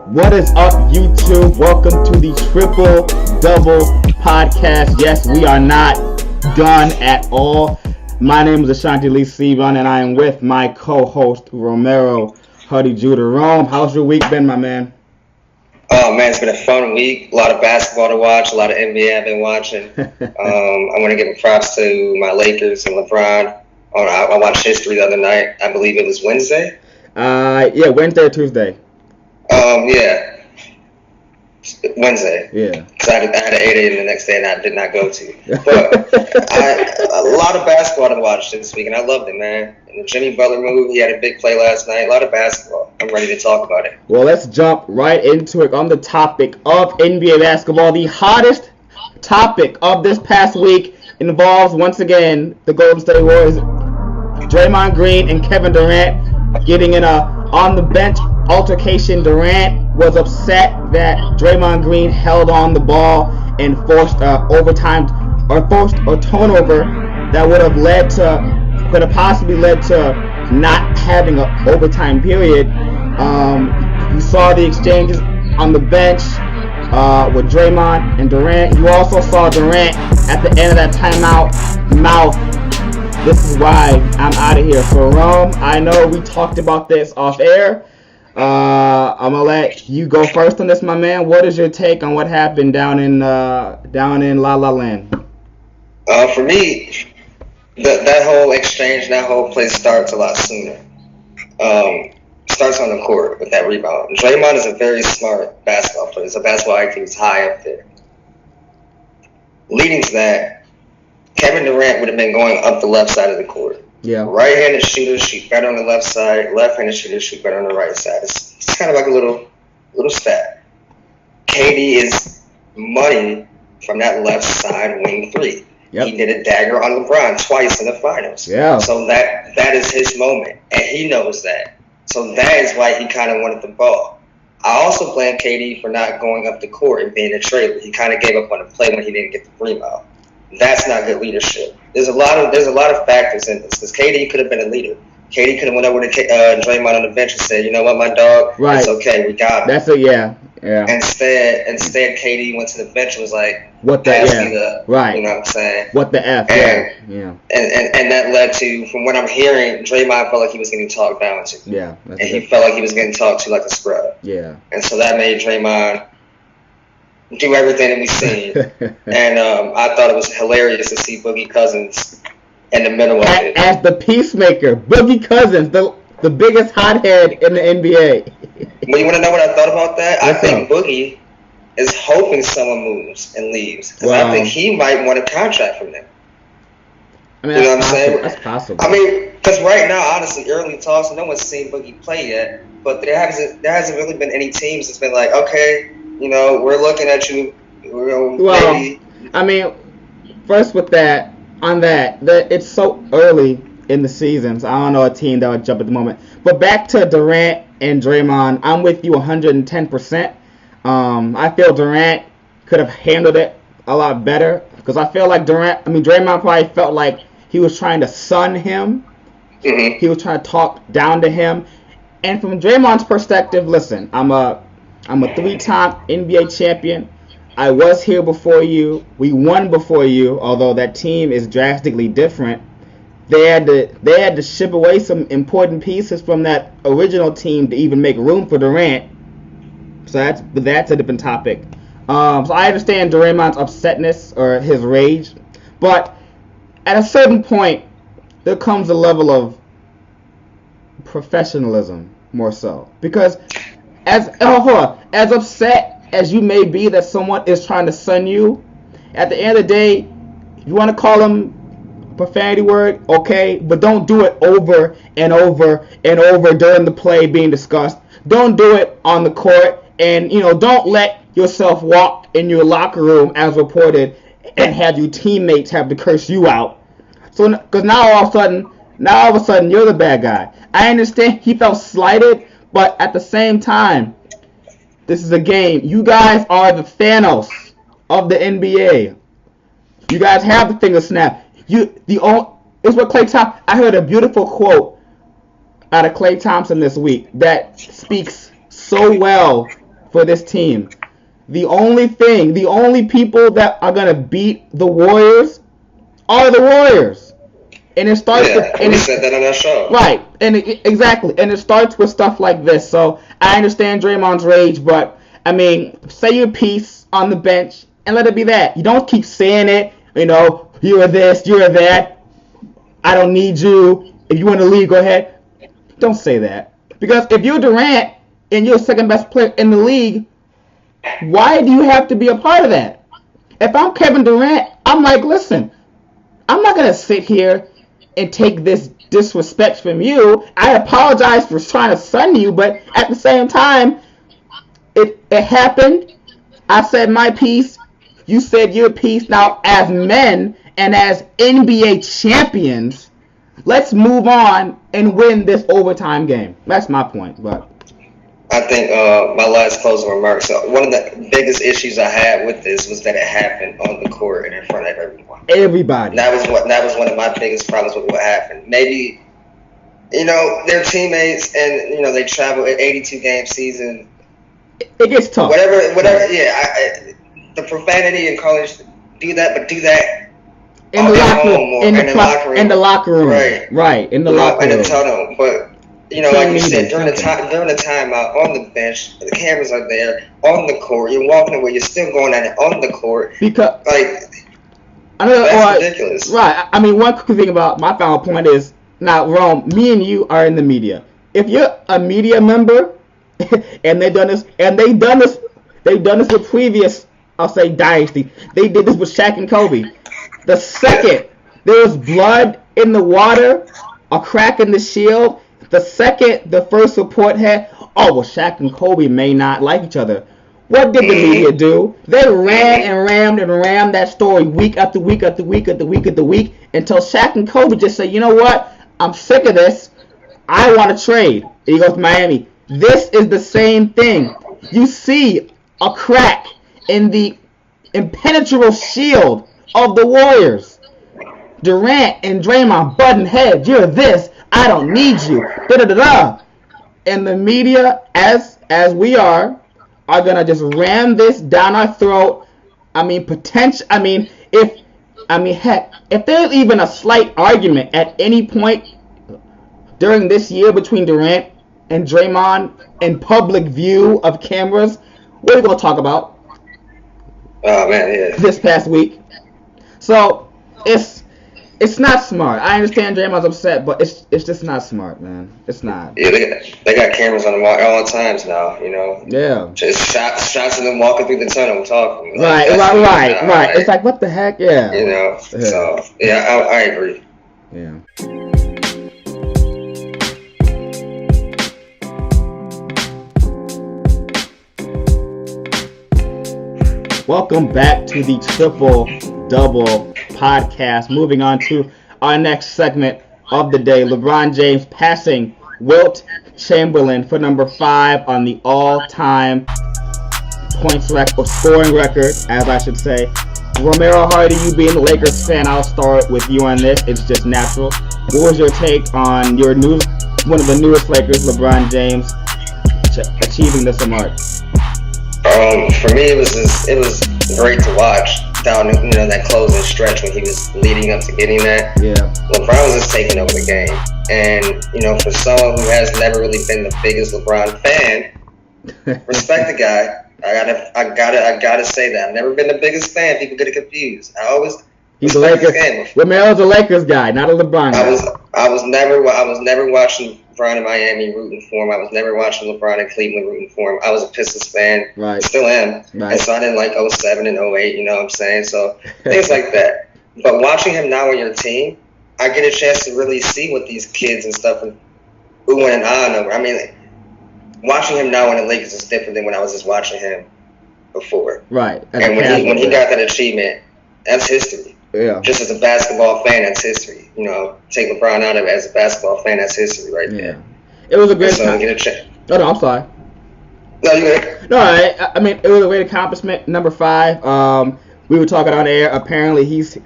What is up, YouTube? Welcome to the Triple Double Podcast. Yes, we are not done at all. My name is S1-Ep5, and I am with my co-host, Romero Huddy Judah. Rome, how's your week been, my man? Oh, man, it's been a fun week. A lot of basketball to watch, a lot of NBA I've been watching. I want to give props to my Lakers and LeBron. I watched history the other night. I believe it was Wednesday. Wednesday or Tuesday. Yeah. Wednesday. Yeah. Because I had an 8 a.m. the next day and I did not go to. But a lot of basketball to watch this week, and I loved it, man. And the Jimmy Butler move, he had a big play last night. A lot of basketball. I'm ready to talk about it. Well, let's jump right into it on the topic of NBA basketball. The hottest topic of this past week involves, once again, the Golden State Warriors, Draymond Green and Kevin Durant getting in a on-the-bench altercation. Durant was upset that Draymond Green held on the ball and forced forced a turnover that could have possibly led to not having an overtime period. You saw the exchanges on the bench with Draymond and Durant. You also saw Durant at the end of that timeout mouth, "This is why I'm out of here." So, Rome, I know we talked about this off air. I'm gonna let you go first on this, my man. What is your take on what happened down in La La Land? For me, that whole exchange, that whole play starts a lot sooner. Starts on the court with that rebound. Draymond is a very smart basketball player. His basketball IQ is high up there. Leading to that, Kevin Durant would have been going up the left side of the court. Yeah. Right-handed shooters shoot better on the left side. Left-handed shooters shoot better on the right side. It's kind of like a little stat. KD is money from that left side wing three. Yep. He did a dagger on LeBron twice in the finals. Yeah. So that is his moment, and he knows that. So that is why he kind of wanted the ball. I also blame KD for not going up the court and being a traitor. He kind of gave up on the play when he didn't get the rebound. That's not good leadership. There's a lot of factors in this, because KD could have been a leader. KD could have went over to Draymond on the bench and said, "You know what, my dog, right. It's okay, we got him." That's it, yeah. Instead, KD went to the bench and was like, "What the right? You know what I'm saying? What the f?" And that led to, from what I'm hearing, Draymond felt like he was getting talked down to. Yeah. And he felt like he was getting talked to like a scrub. Yeah. And so that made Draymond do everything that we've seen. And I thought it was hilarious to see Boogie Cousins in the middle of it. As the peacemaker, Boogie Cousins, the biggest hothead in the NBA. Well, you want to know what I thought about that? I think Boogie is hoping someone moves and leaves, because I think he might want a contract from them. I mean, you know what I'm saying? That's possible. I mean, because right now, honestly, early talks, no one's seen Boogie play yet, but there hasn't really been any teams that's been like, okay, you know, we're looking at you. Maybe. I mean, first with that, it's so early in the season, so I don't know a team that would jump at the moment. But back to Durant and Draymond, I'm with you 110%. I feel Durant could have handled it a lot better, because I feel like Draymond probably felt like he was trying to sun him. Mm-hmm. He was trying to talk down to him. And from Draymond's perspective, listen, I'm a 3-time NBA champion. I was here before you. We won before you, although that team is drastically different. They had to ship away some important pieces from that original team to even make room for Durant. So that's a different topic. So I understand Draymond's upsetness or his rage, but at a certain point, there comes a level of professionalism, more so, because as upset as you may be that someone is trying to sun you, at the end of the day, if you want to call them profanity word, okay, but don't do it over and over and over during the play being discussed. Don't do it on the court, and don't let yourself walk in your locker room as reported and have your teammates have to curse you out. So, because now all of a sudden you're the bad guy. I understand he felt slighted, but at the same time, this is a game. You guys are the Thanos of the NBA. You guys have the finger snap. It's what Klay Thompson. I heard a beautiful quote out of Klay Thompson this week that speaks so well for this team. The only people that are gonna beat the Warriors are the Warriors. And it starts we said that on our show. Right, exactly. And it starts with stuff like this. So I understand Draymond's rage, but I mean, say your piece on the bench and let it be that. You don't keep saying it, you're this, you're that. I don't need you. If you want to leave, go ahead. Don't say that. Because if you're Durant and you're the second best player in the league, why do you have to be a part of that? If I'm Kevin Durant, I'm like, listen, I'm not going to sit here and take this disrespect from you. I apologize for trying to sun you, but at the same time, it happened. I said my piece. You said your piece. Now, as men and as NBA champions, let's move on and win this overtime game. That's my point. But I think my last closing remarks. One of the biggest issues I had with this was that it happened on the court and in front of everyone. Everybody. That was one of my biggest problems with what happened. Maybe, they're teammates and they travel an 82-game season. It gets tough. Whatever. Yeah, the profanity in college, do that, but do that in the locker room. In the locker room. Right. In the locker room. In the tunnel, but. Like you said, during the timeout on the bench, the cameras are there on the court. You're walking away. You're still going at it on the court. Because that's ridiculous. Right. I mean, one quick thing about my final point is now, Rome, me and you are in the media. If you're a media member, and they've done this with previous, I'll say, dynasty. They did this with Shaq and Kobe. The second there was blood in the water, a crack in the shield. The second the first report had, Shaq and Kobe may not like each other. What did the media do? They ran and rammed that story week after week after week after week after week until Shaq and Kobe just said, you know what? I'm sick of this. I want to trade. And he goes to Miami. This is the same thing. You see a crack in the impenetrable shield of the Warriors. Durant and Draymond butting heads. You're this. I don't need you. Da-da-da-da. And the media, as we are gonna just ram this down our throat. If there's even a slight argument at any point during this year between Durant and Draymond in public view of cameras, what are we gonna talk about? Oh man, yeah. This past week. So it's not smart. I understand Draymond's upset, but it's just not smart, man. It's not. Yeah, they got cameras on them all the times now, Yeah. Just shots of them walking through the tunnel talking. Right. It's like, what the heck? Yeah. Yeah. So, yeah, I agree. Yeah. Welcome back to the Triple Double podcast. Moving on to our next segment of the day. LeBron James passing Wilt Chamberlain for number 5 on the all-time points record, scoring record, as I should say. Romero Hardy, you being a Lakers fan, I'll start with you on this. It's just natural. What was your take on one of the newest Lakers, LeBron James, achieving this mark? For me, it was great to watch down that closing stretch when he was leading up to getting that. Yeah. LeBron was just taking over the game, and for someone who has never really been the biggest LeBron fan, respect the guy. I gotta say that I've never been the biggest fan. People get it confused. He's a Lakers fan. Romero's a Lakers guy, not a LeBron guy. I was never watching LeBron in Miami rooting for him. I was never watching LeBron in Cleveland rooting for him. I was a Pistons fan. Right. Still am. Right. And so I didn't like 07 and 08, you know what I'm saying? So things like that. But watching him now on your team, I get a chance to really see what these kids and stuff and who and on over. I mean, watching him now on the Lakers is different than when I was just watching him before. Right. And when he got that achievement, that's history. Yeah. Just as a basketball fan, that's history. Take LeBron out of it as a basketball fan, that's history right there. It was a great. So get a check. Oh no, I'm sorry. No, you good. No, I mean it was a great accomplishment. Number 5. We were talking on air. Apparently, he's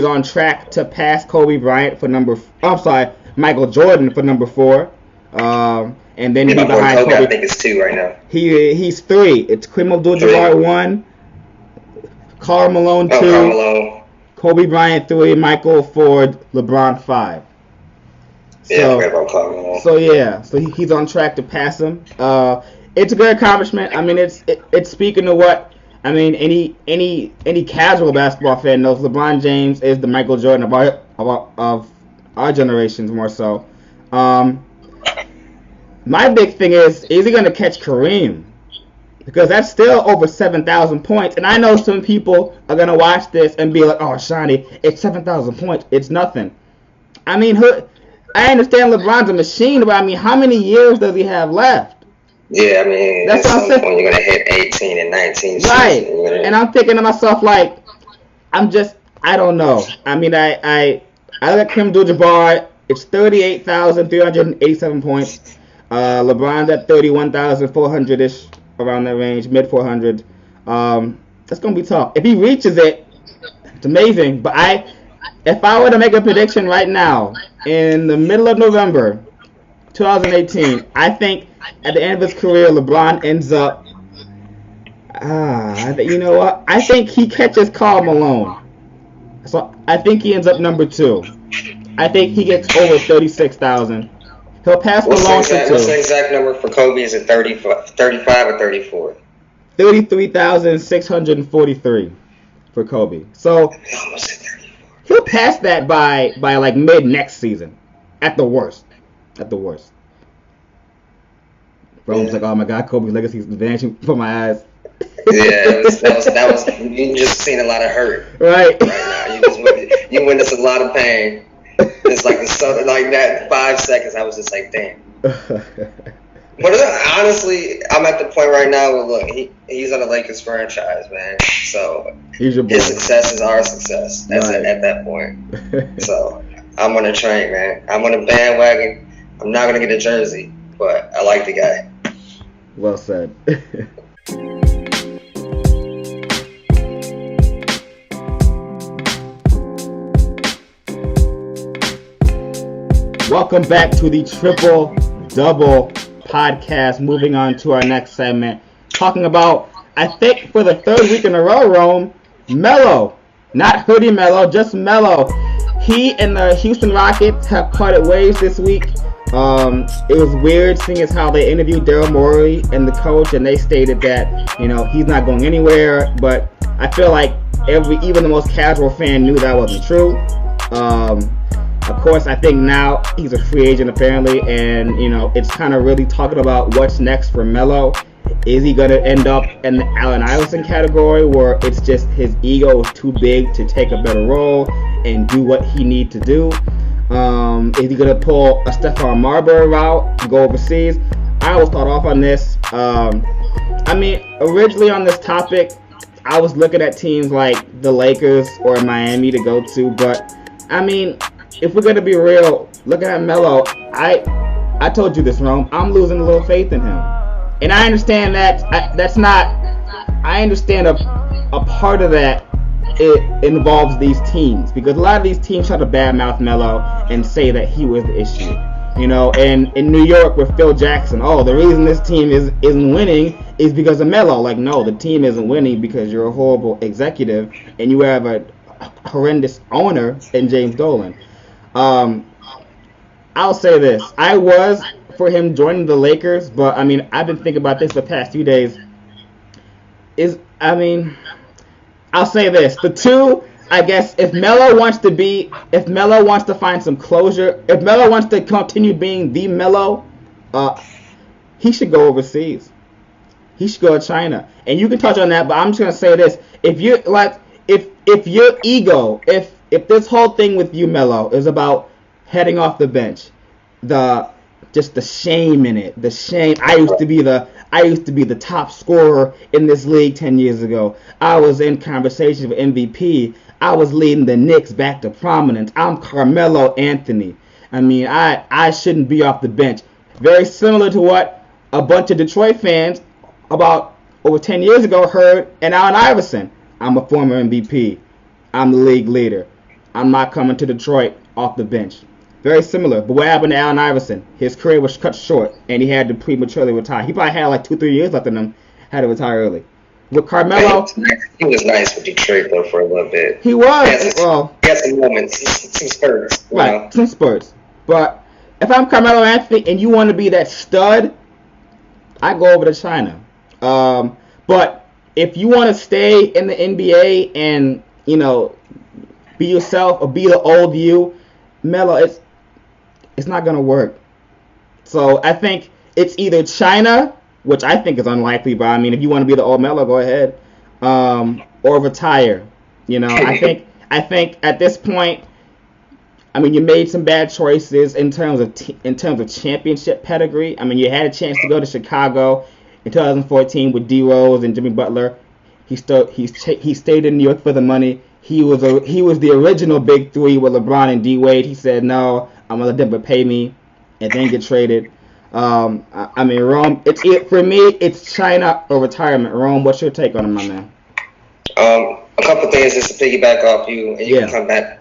on track to pass Kobe Bryant for Michael Jordan for number 4. And then Yeah, he's my boy behind Kobe, I Kobe. think it's 2 right now. He's 3. It's Kareem Abdul-Jabbar 1, Karl Malone 2, Oh, Karl Malone. Kobe Bryant 3, Michael Ford, LeBron 5. Yeah, I forgot about Karl Malone. So he's on track to pass him. It's a good accomplishment. I mean, it's speaking to what I mean. Any casual basketball fan knows LeBron James is the Michael Jordan of our generations more so. My big thing is he going to catch Kareem? Because that's still over 7,000 points. And I know some people are going to watch this and be like, oh, Shawnee, it's 7,000 points. It's nothing. I mean, I understand LeBron's a machine, but I mean, how many years does he have left? Yeah, I mean, that's at what I'm some saying. point you're going to hit 18 and 19 right. season. And I'm thinking to myself, like, I don't know. I mean, I look at Kareem Abdul-Jabbar. It's 38,387 points. LeBron's at 31,400-ish, around that range, mid 400. That's gonna be tough. If he reaches it, it's amazing. But if I were to make a prediction right now, in the middle of November, 2018, I think at the end of his career, LeBron ends up. You know what? I think he catches Karl Malone. So I think he ends up number 2. I think he gets over 36,000. He'll pass Malone for 2. What's the exact number for Kobe? Is it 35 or 34? 33,643 for Kobe. So he'll pass that by like mid next season, at the worst. Rome's like, oh my God, Kobe's legacy is vanishing before my eyes. Yeah, that was. You just seen a lot of hurt. Right now, you witnessed a lot of pain. It's like like that 5 seconds. I was just like, damn. But honestly, I'm at the point right now where look, he's on the Lakers franchise, man. So his success is our success. That's right. At that point. So I'm on a train, man. I'm on a bandwagon. I'm not gonna get a jersey, but I like the guy. Well said. Welcome back to the Triple Double podcast. Moving on to our next segment, talking about, I think for the 3rd week in a row, Rome, Melo, not Hoodie Melo, just Melo. He and the Houston Rockets have parted ways this week. It was weird seeing as how they interviewed Daryl Morey and the coach, and they stated that he's not going anywhere. But I feel like even the most casual fan knew that wasn't true. Of course, I think now he's a free agent apparently, and it's kind of really talking about what's next for Melo. Is he going to end up in the Allen Iverson category, where it's just his ego is too big to take a better role and do what he needs to do? Is he going to pull a Stephon Marbury route to go overseas? I was thought off on this. Originally on this topic, I was looking at teams like the Lakers or Miami to go to, but if we're going to be real, looking at Melo, I told you this, Rome, I'm losing a little faith in him. And I understand that I understand a part of that it involves these teams, because a lot of these teams try to badmouth Melo and say that he was the issue. And in New York with Phil Jackson, the reason this team isn't winning is because of Melo. Like, no, the team isn't winning because you're a horrible executive and you have a horrendous owner in James Dolan. I'll say this. I was for him joining the Lakers, but I've been thinking about this the past few days. I'll say this. The two, I guess, if Melo wants to find some closure, if Melo wants to continue being the Melo, he should go overseas. He should go to China. And you can touch on that, but I'm just gonna say this. If you if your ego, if this whole thing with you, Melo, is about heading off the bench, the shame in it, the shame. I used to be the top scorer in this league 10 years ago. I was in conversation for MVP. I was leading the Knicks back to prominence. I'm Carmelo Anthony. I shouldn't be off the bench. Very similar to what a bunch of Detroit fans about over 10 years ago heard in Allen Iverson. I'm a former MVP. I'm the league leader. I'm not coming to Detroit off the bench. Very similar. But what happened to Allen Iverson? His career was cut short, and he had to prematurely retire. He probably had like 2-3 years left in him. Had to retire early. With Carmelo, he was nice with Detroit though for a little bit. He was. He had some moments, some spurts. Right, some spurts. But if I'm Carmelo Anthony and you want to be that stud, I go over to China. But if you want to stay in the NBA and be yourself or be the old you, Melo, it's not gonna work. So I think it's either China, which I think is unlikely, but I mean, if you want to be the old Melo, go ahead, or retire. I think at this point, I mean, you made some bad choices in terms of championship pedigree. I mean, you had a chance to go to Chicago in 2014 with D Rose and Jimmy Butler. He stayed in New York for the money. He was the original big three with LeBron and D Wade. He said, no, I'm gonna let Denver pay me, and then get traded. I mean, Rome. For me. It's China or retirement. Rome, what's your take on it, my man? A couple things just to piggyback off you, and you can come back.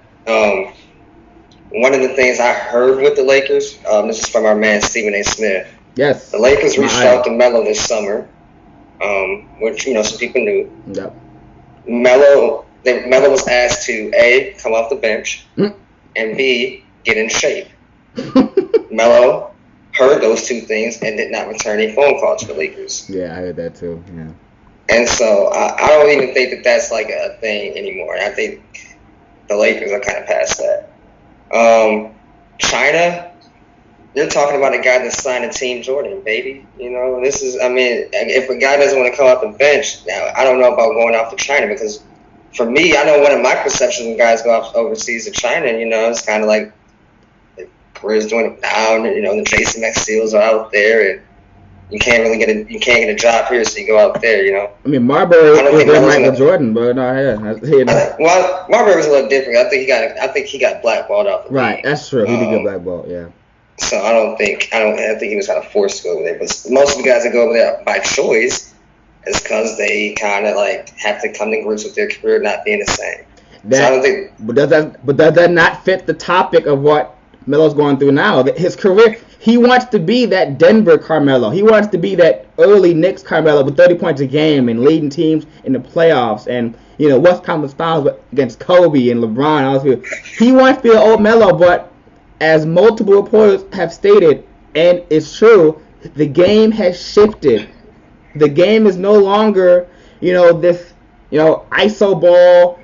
One of the things I heard with the Lakers, this is from our man Stephen A. Smith. Yes. The Lakers reached out to Melo this summer, which some people knew. Yep. Melo was asked to A, come off the bench, and B, get in shape. Melo heard those two things and did not return a phone call to the Lakers. Yeah, I heard that too. Yeah. And so I don't even think that that's like a thing anymore. I think the Lakers are kind of past that. China, you're talking about a guy that signed a Team Jordan, baby. This is, I mean, if a guy doesn't want to come off the bench, now I don't know about going off to China, because for me, I know one of my perceptions when guys go off overseas to China, it's kind of like the career's doing it down, the Jason Maxiels are out there, and you can't get a job here, so you go out there, I mean, Marbury was with Michael Jordan, but no, yeah. Well, Marbury was a little different. I think he got blackballed off the league. Right, that's true. He did get blackballed, yeah. So I think he was kind of forced to go over there. But most of the guys that go over there by choice is because they kind of like have to come to grips with their career not being the same. So I don't think. But does that not fit the topic of what Melo's going through now? His career, he wants to be that Denver Carmelo. He wants to be that early Knicks Carmelo with 30 points a game and leading teams in the playoffs and West Conference Finals against Kobe and LeBron and all those people. He wants to be the old Melo, but as multiple reporters have stated, and it's true, the game has shifted. The game is no longer, this, ISO ball,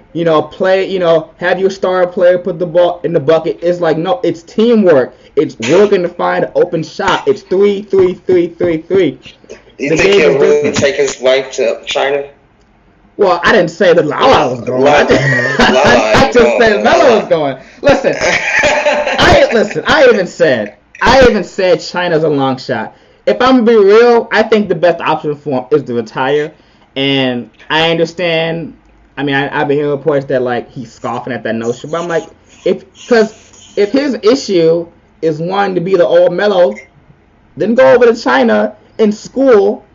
play, have your star player put the ball in the bucket. It's like, no, it's teamwork. It's working to find an open shot. It's 3, 3, 3, 3, 3. Do you think he'll really take his wife to China? Well, I didn't say that Lala was going. I just said Melo was going. Listen, I even said China's a long shot. If I'm gonna be real, I think the best option for him is to retire. And I understand. I mean, I've been hearing reports that like he's scoffing at that notion, but I'm like, if his issue is wanting to be the old Melo, then go over to China and school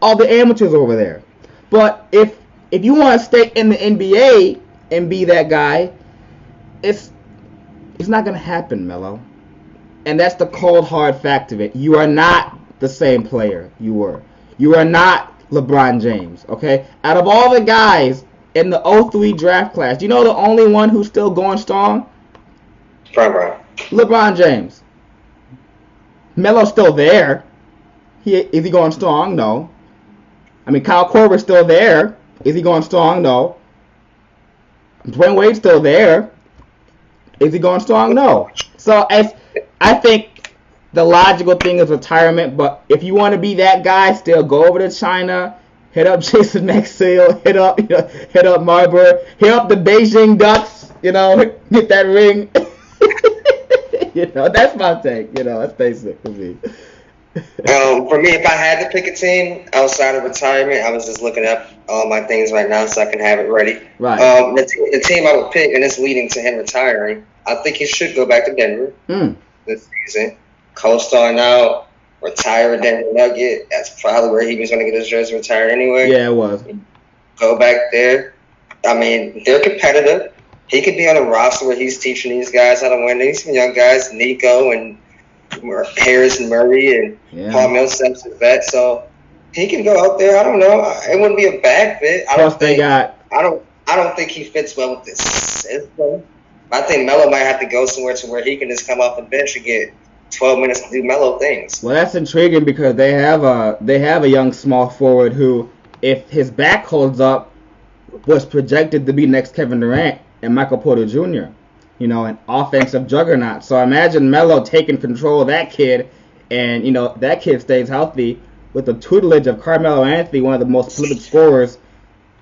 all the amateurs over there. But if you want to stay in the NBA and be that guy, it's not going to happen, Melo. And that's the cold, hard fact of it. You are not the same player you were. You are not LeBron James, okay? Out of all the guys in the 03 draft class, do you know the only one who's still going strong? LeBron James. Melo's still there. Is he going strong? No. I mean, Kyle Korver's still there. Is he going strong? No. Dwayne Wade's still there. Is he going strong? No. So I think the logical thing is retirement, but if you want to be that guy, still go over to China, hit up Jason Maxiell, hit up Marbury, hit up the Beijing Ducks, get that ring. That's my take. That's basic for me. For me, if I had to pick a team outside of retirement, I was just looking up all my things right now so I can have it ready. Right. The team I would pick, and it's leading to him retiring, I think he should go back to Denver this season. Co-star now, retire a Denver Nugget. That's probably where he was going to get his jersey retired anyway. Yeah, it was. Go back there. I mean, they're competitive. he could be on a roster where he's teaching these guys how to win. These some young guys, Nico and Harris and Murray and Paul Millsap's a vet, so he can go out there. I don't know. It wouldn't be a bad fit. I don't think he fits well with this system. I think Melo might have to go somewhere to where he can just come off the bench and get 12 minutes to do Melo things. Well, that's intriguing because they have a young small forward who, if his back holds up, was projected to be next Kevin Durant and Michael Porter Jr., an offensive juggernaut. So imagine Melo taking control of that kid, and, that kid stays healthy with the tutelage of Carmelo Anthony, one of the most prolific scorers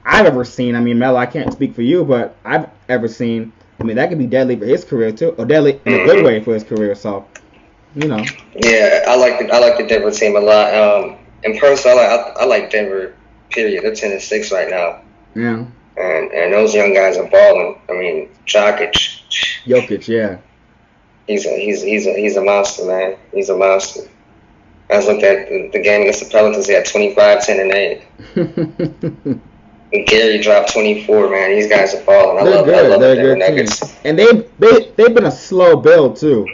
I've ever seen. I mean, Melo, I can't speak for you, but I've ever seen. I mean, that could be deadly for his career, too, or deadly in a good way for his career, so, Yeah, I like the Denver team a lot. In person, I like Denver, period. They're 10-6 right now. Yeah. And those young guys are balling. I mean, Jokic, yeah. He's a monster, man. He's a monster. I was looking at the game against the Pelicans. He had 25, 10, and 8. And Gary dropped 24, man. These guys are balling. I love the Denver Nuggets. And they've been a slow build, too.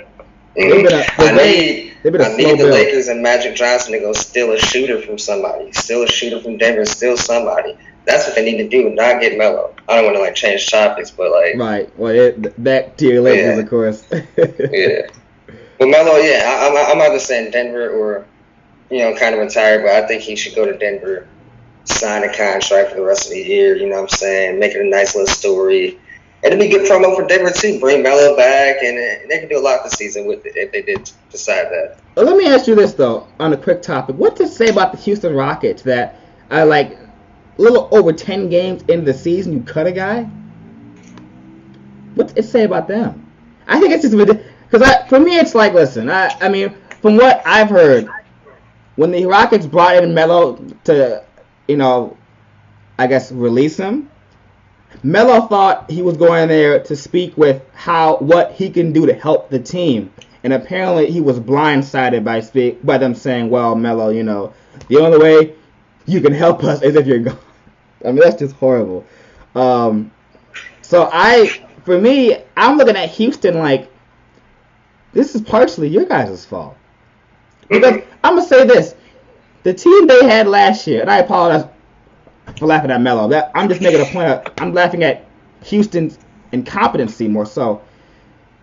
Mm-hmm. I need the Lakers and Magic Johnson to go steal a shooter from somebody. Steal a shooter from Denver. Steal somebody. That's what they need to do, not get Melo. I don't want to change topics, but right. Well, back to your Lakers, of course. Yeah. Well, Melo, I'm either saying Denver or kind of retire, but I think he should go to Denver, sign a contract for the rest of the year. You know what I'm saying? Make it a nice little story. And it'd be good promo for Denver too. Bring Melo back, and they can do a lot this season with it if they did decide that. Well, let me ask you this though, on a quick topic: what to say about the Houston Rockets that are a little over 10 games into the season, you cut a guy? What's it say about them? I think it's just because for me it's listen. I mean, from what I've heard, when the Rockets brought in Melo to I guess release him, Melo thought he was going there to speak with what he can do to help the team, and apparently he was blindsided by them saying, "Well, Melo, the only way you can help us is if you're gone." I mean, that's just horrible. So I'm looking at Houston this is partially your guys' fault. Because I'm gonna say this: the team they had last year, and I apologize for laughing at Melo. I'm just making a point. I'm laughing at Houston's incompetency more so.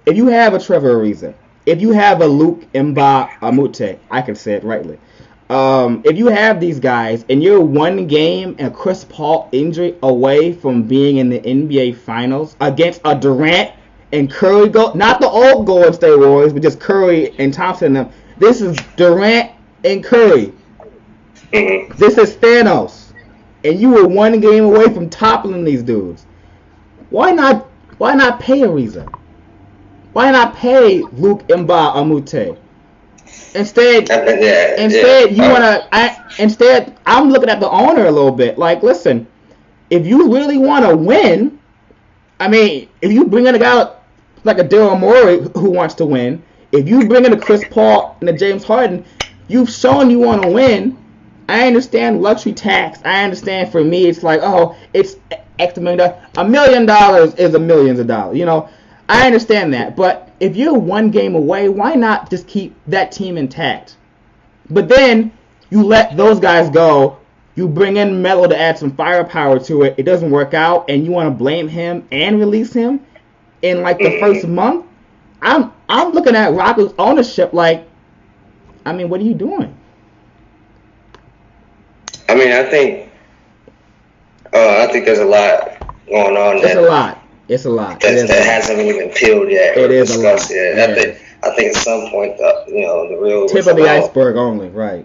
If you have a Trevor Ariza, if you have a Luke Mbah-a-Moute, I can say it rightly. If you have these guys and you're one game and Chris Paul injury away from being in the NBA Finals against a Durant and Curry not the old Golden State Warriors, but just Curry and Thompson and them. This is Durant and Curry. This is Thanos. And you were one game away from toppling these dudes. Why not pay Ariza? Why not pay Luke Mbah-a-Moute? Instead, I'm looking at the owner a little bit. Listen, if you really want to win, I mean, if you bring in a guy like a Daryl Morey who wants to win, if you bring in a Chris Paul and a James Harden, you've shown you want to win. I understand luxury tax. I understand for me it's it's X million. $1 million is a millions of dollars. I understand that. But if you're one game away, why not just keep that team intact? But then you let those guys go. You bring in Melo to add some firepower to it. It doesn't work out, and you want to blame him and release him in the first month. I'm looking at Rockets ownership what are you doing? I mean, I think there's a lot going on. It's a lot. That hasn't even been peeled yet. It is discussed yet. Yeah. I think at some point, the real tip of the iceberg only, right?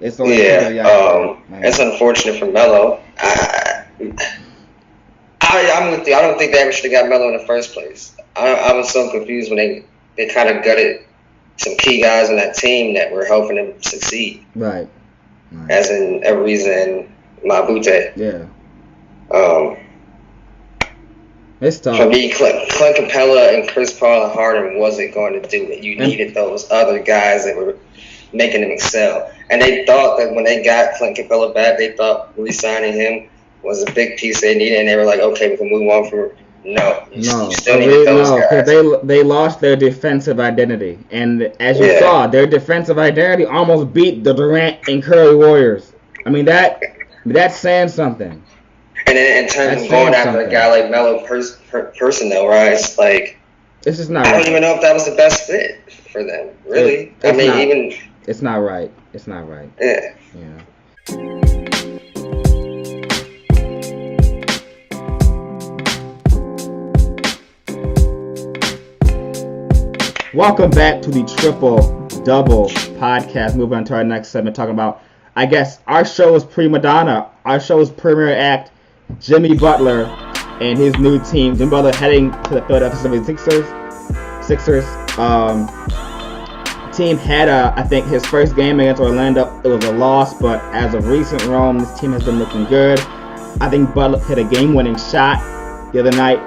It's only tip of the iceberg. It's unfortunate for Melo. I'm with you. I don't think they ever should have got Melo in the first place. I was so confused when they kind of gutted some key guys on that team that were helping them succeed. Right. As in Ariza and Mbah-a-Moute. Yeah. It's tough. For me, Clint Capella and Chris Paul and Harden wasn't going to do it. You needed those other guys that were making them excel. And they thought that when they got Clint Capella back, they thought re-signing him was a big piece they needed. And they were like, okay, we can move on from No. You No, still need those guys. because they lost their defensive identity, and as you saw, their defensive identity almost beat the Durant and Curry Warriors. I mean that's saying something. And then in terms of going after a guy like Melo personnel, right? It's like it's just not. I don't even know if that was the best fit for them. Really, it's not right. It's not right. Yeah. Welcome back to the Triple Double podcast. Moving on to our next segment, talking about, I guess, our show's prima donna, our show's premier act, Jimmy Butler and his new team. Jimmy Butler heading to the Philadelphia 76ers. Team had, I think, his first game against Orlando. It was a loss, but as of recent, this team has been looking good. I think Butler hit a game-winning shot the other night.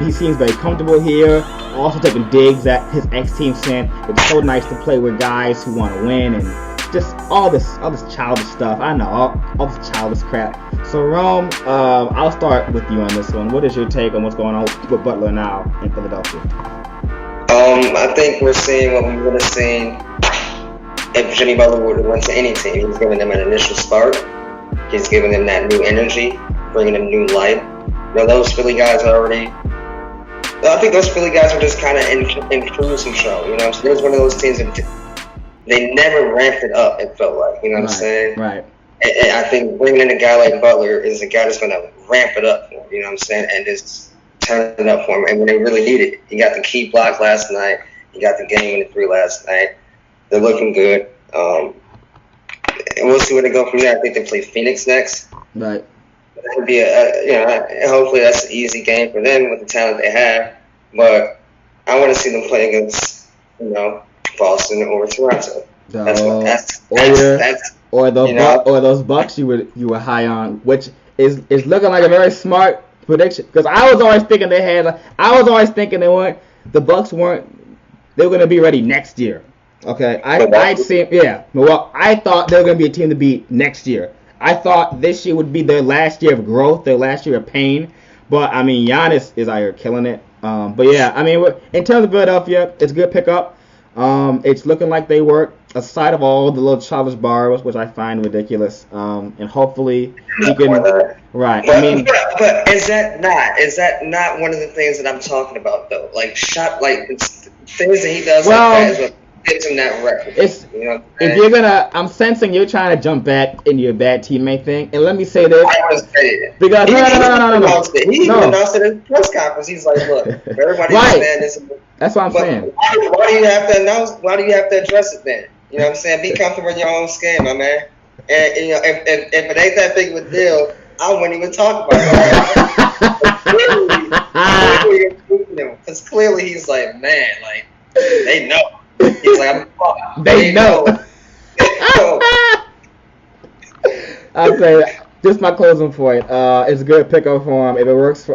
He seems very comfortable here. Also taking digs at his ex-team, saying it's so nice to play with guys who want to win, and just all this childish stuff. I know, all this childish crap. So Rome, I'll start with you on this one. What is your take on what's going on with Butler now in Philadelphia? I think we're seeing what we would have seen if Jimmy Butler would have went to any team. He's giving them an initial spark. He's giving them that new energy, bringing them new life. Those Philly guys are already. I think those Philly guys are just kind of in cruise control. So there's one of those teams that they never ramped it up. It felt like, what I'm saying? Right. And I think bringing in a guy like Butler is a guy that's going to ramp it up for him. And just turn it up for him. And when they really need it, he got the key block last night. He got the game-winning 3 last night. They're looking good. And we'll see where they go from there. I think they play Phoenix next. Right. That would be hopefully that's an easy game for them with the talent they have. But I want to see them play against, Boston or Toronto. Or those Bucks you were high on, which is looking like a very smart prediction. Because I was always thinking they were going to be ready next year. Okay, I thought they were going to be a team to beat next year. I thought this year would be their last year of growth, their last year of pain. But, I mean, Giannis is out here killing it. But, yeah, I mean, in terms of Philadelphia, it's a good pickup. It's looking like they work aside of all the little childish borrows, which I find ridiculous. And hopefully he can. Right. But is that not one of the things that I'm talking about, though? Like, things that he does like that is what gives him that record. If you're gonna, I'm sensing you're trying to jump back into your bad teammate thing, and let me say this. I was saying because no. He even announced it in the press conference. He's like, look, everybody understand this. That's what I'm saying. Why do you have to announce? Why do you have to address it then? You know what I'm saying? Be comfortable in your own skin, my man. And if it ain't that big of a deal, I wouldn't even talk about it. Because clearly he's like, man, like they know. He's like, they know. I'll say just my closing point. It's a good pickup for him. If it works for,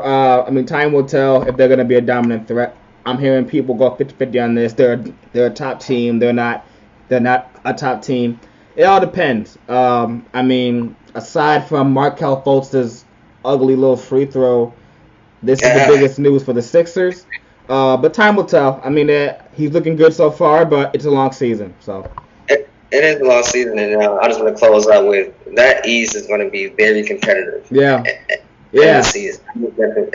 time will tell if they're gonna be a dominant threat. I'm hearing people go 50-50 on this. They're a top team. They're not a top team. It all depends. Aside from Markelle Fultz's ugly little free throw, this is the biggest news for the Sixers. But time will tell. He's looking good so far, but it's a long season. So it is a long season, and I just want to close out with that East is going to be very competitive. Yeah. This season.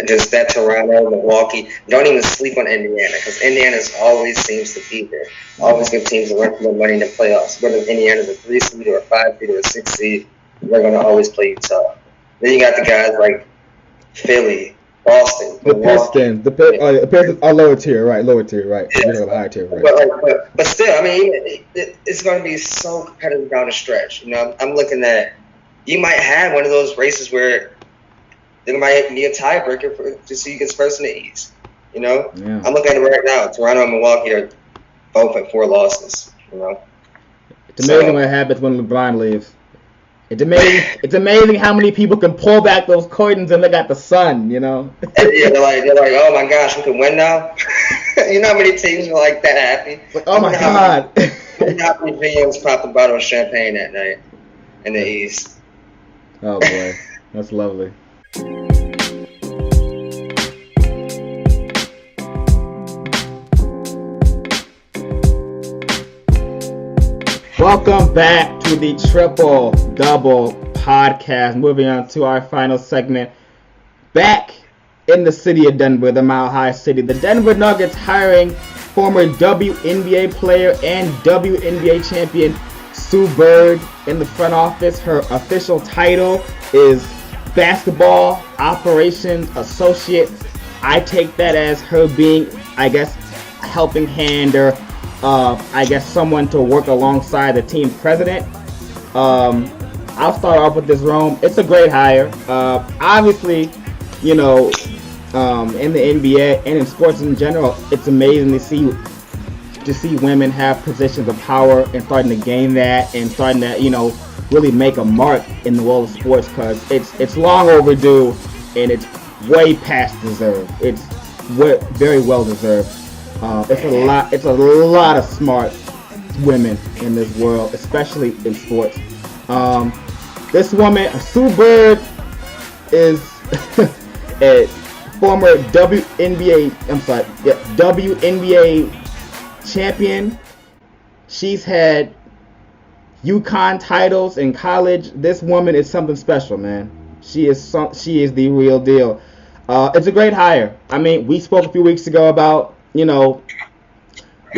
Just that Toronto, Milwaukee. Don't even sleep on Indiana because Indiana always seems to be there. Always give teams a run for their money in the playoffs. Whether Indiana's a 3 seed or a 5 seed or a 6 seed, they're going to always play you tough. Then you got the guys like Philly, Boston, the Pistons. The Pistons are lower tier, right? Lower tier, right? Yeah. Higher tier, right? But still, it's going to be so competitive down the stretch. I'm looking at you might have one of those races where there might be a tiebreaker to see who gets first in the East. Yeah. I'm looking at it right now. Toronto and Milwaukee are both at 4 losses. It's amazing what happens when LeBron leaves. It's amazing how many people can pull back those curtains and look at the sun, Yeah, they're like, oh my gosh, we can win now. You know how many teams were like that happy? Oh my God! How many videos popped a bottle of champagne that night in the East? Oh boy, that's lovely. Welcome back to the Triple Double Podcast. Moving on to our final segment. Back in the city of Denver, the Mile High City, the Denver Nuggets hiring former WNBA player and WNBA champion Sue Bird in the front office. Her official title is Basketball Operations Associate. I take that as her being, I guess, helping hand or someone to work alongside the team president. I'll start off with this, Rome. It's a great hire. Obviously, in the NBA and in sports in general, it's amazing to see women have positions of power and starting to gain that and starting to, really make a mark in the world of sports, because it's long overdue and it's way past deserved. It's very well deserved. It's a lot of smart women in this world, especially in sports. This woman, Sue Bird, is a former WNBA champion. She's had UConn titles in college. This woman is something special, man. She is the real deal. It's a great hire. I mean, we spoke a few weeks ago about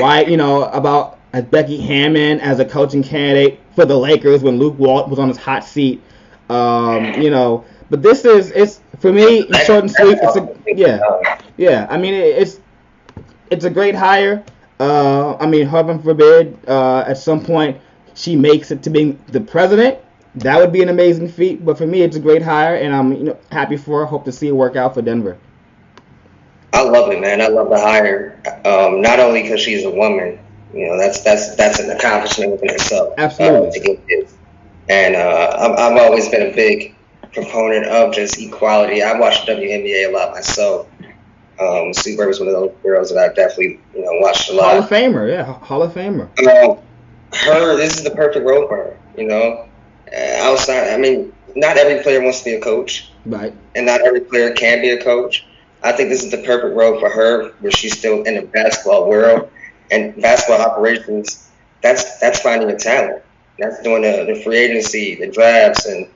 about Becky Hammond as a coaching candidate for the Lakers when Luke Walton was on his hot seat. But this it's for me, short and sweet. I mean, it's a great hire. Heaven forbid, at some point she makes it to being the president. That would be an amazing feat. But for me, it's a great hire, and I'm happy for her. Hope to see it work out for Denver. I love it, man. I love the hire. Not only because she's a woman, that's an accomplishment within itself. Absolutely. And I've always been a big proponent of just equality. I watched WNBA a lot myself. Sue Bird was one of those girls that I definitely watched a lot. Hall of Famer, yeah, Hall of Famer. This is the perfect role for her. Not every player wants to be a coach, right? And not every player can be a coach. I think this is the perfect role for her, where she's still in the basketball world and basketball operations. That's finding a talent. That's doing the free agency, the drafts, and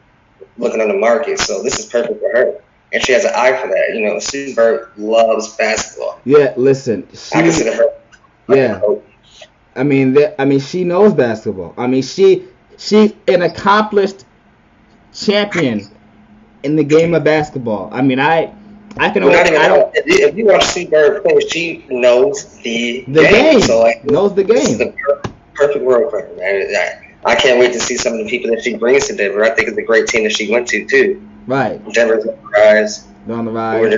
looking on the market. So this is perfect for her, and she has an eye for that. Sue Bird loves basketball. Yeah, listen, I consider her. Yeah, she knows basketball. She's an accomplished champion in the game of basketball. If you watch Sue Bird play, she knows the game. So knows the game. This is the perfect role for her, man. I can't wait to see some of the people that she brings to Denver. I think it's a great team that she went to too. Right. Denver's on the rise. They're on the rise. We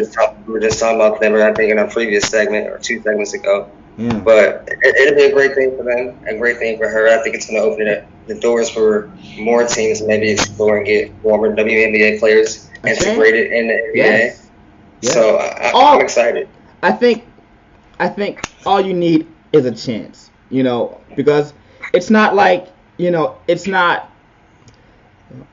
were just talking about Denver, I think, in our previous segment or 2 segments ago. Yeah. But it'll be a great thing for them, a great thing for her. I think it's going to open the doors for more teams to maybe explore and get former WNBA players integrated in the NBA. Yes. So I'm excited. I think all you need is a chance, because it's not like, it's not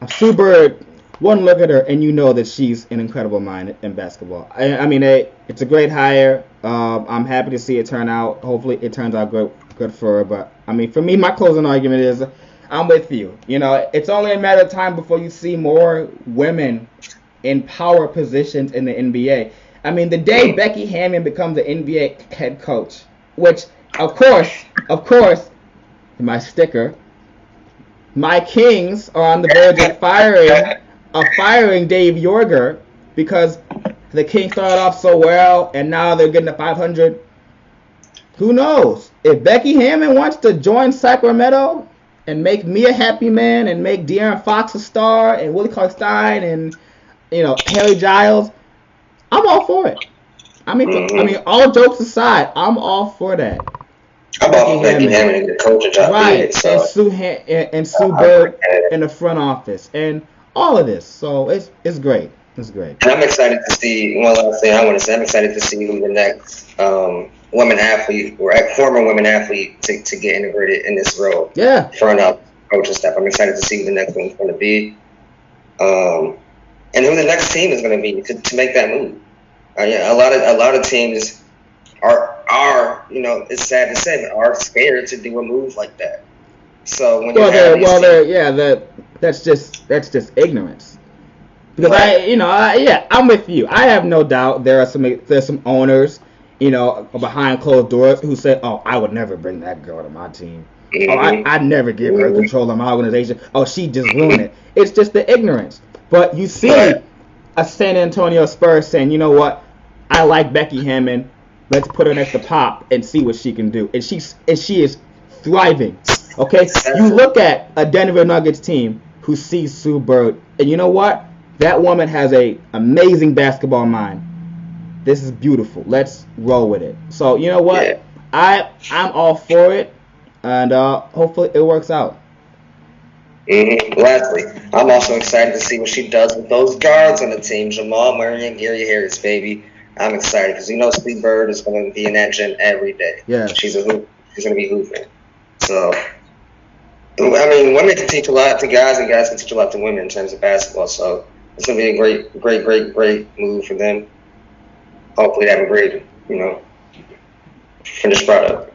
Sue Bird. One look at her and that she's an incredible mind in basketball. It's a great hire. I'm happy to see it turn out. Hopefully it turns out good for her. But for me, my closing argument is I'm with you. It's only a matter of time before you see more women in power positions in the NBA. The day Becky Hammond becomes the NBA head coach, which of course, my sticker, my Kings are on the verge of firing Dave Yorger, because the Kings started off so well and now they're getting to 500. Who knows? If Becky Hammond wants to join Sacramento and make me a happy man and make De'Aaron Fox a star and Willie Cauley-Stein and Harry Giles, I'm all for it. All jokes aside, I'm all for that. I'm all for Becky Hammond and the coaching job. Right, and Sue Bird in the front office and all of this. So it's great. It's great. And I'm excited to see, one last thing I want to say, I'm excited to see who the next women athlete or former women athlete to get integrated in this role. Yeah. Front up coaching staff. I'm excited to see who the next one's going to be. And who the next team is going to be to make that move. A lot of teams are it's sad to say, but are scared to do a move like that. So when you have these that's just ignorance. Because right. I'm with you. I have no doubt there's some owners, behind closed doors who say, "Oh, I would never bring that girl to my team. Oh, I'd never give her control of my organization. Oh, she just ruined it." It's just the ignorance. But you see a San Antonio Spurs saying, "You know what? I like Becky Hammond. Let's put her next to Pop and see what she can do." And she is thriving. Okay, you look at a Denver Nuggets team who sees Sue Bird, and you know what? That woman has a amazing basketball mind. This is beautiful. Let's roll with it. So you know what? Yeah. I'm all for it, and hopefully it works out. Lastly, I'm also excited to see what she does with those guards on the team. Jamal Murray and Gary Harris, baby. I'm excited because Steve Bird is going to be in that gym every day. Yeah. She's going to be hooping. So, I mean, women can teach a lot to guys, and guys can teach a lot to women in terms of basketball. So it's going to be a great move for them. Hopefully, they have a great, finished product.